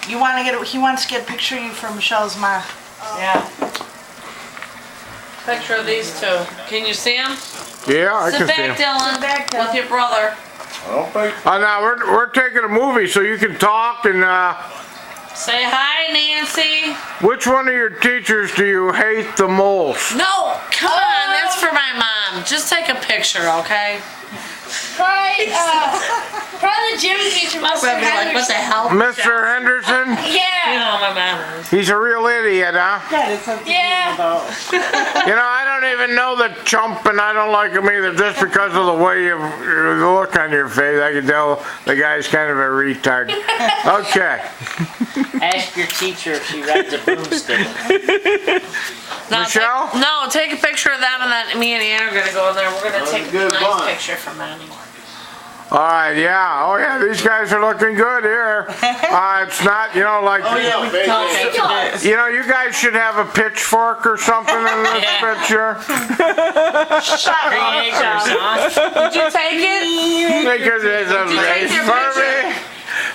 You want to get? He wants to get a picture of you for Michelle's ma. Yeah. Picture of these two. Can you see them? Yeah, I Sit can see back, him. Dylan, with your brother. Now we're taking a movie, so you can talk and. Say hi, Nancy. Which one of your teachers do you hate the most? No, come on, that's for my mom. Just take a picture, okay? Probably the gym teacher, Mr. Probably like, what the hell? Mr. Henderson? You Yeah. know my mom is. He's a real idiot, huh? That is something Yeah. about. You know, I don't even know the chump, and I don't like him either, just because of the way you, the look on your face. I can tell the guy's kind of a retard. Okay. Ask your teacher if she rides a broomstick. No, Michelle? Take a picture of them, and then me and Ann are gonna go in there. We're gonna take a good nice bunch. picture from them. All right, yeah. Oh, yeah, these guys are looking good here. It's not, you know, like, you know, you guys should have a pitchfork or something in this Yeah. picture. 3 acres, huh? Did you take it? Because it's a you take race your for picture? me.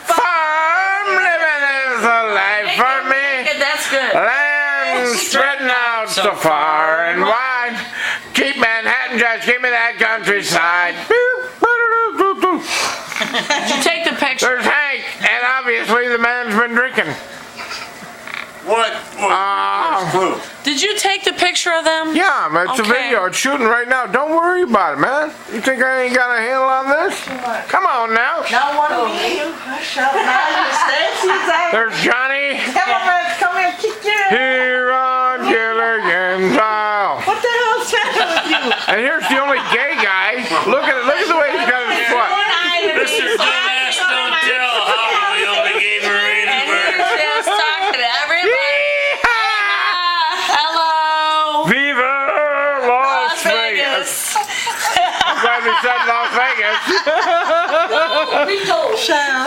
Farm living is a life for me. That's good. Land spreading out so far and wide. Keep Manhattan, just give me that countryside. Did you take the picture? There's Hank, and obviously the man's been drinking. What? Clue. Did you take the picture of them? Yeah, man, it's a Okay. video. It's shooting right now. Don't worry about it, man. You think I ain't got a handle on this? Come on now. Now one of me. Michelle, now Stacy's out. There's Johnny. Come on, man. Come here, kick your ass. Here on Gilligan's Isle. What the hell's wrong with you? And here's the only gay guy. Look at the way he's got his foot. Mr. Dumbass, don't tell how we only gave her 80 And birds. you're just talking to everybody. Hello. Viva Las Vegas. I'm glad we said Las Vegas. Michelle.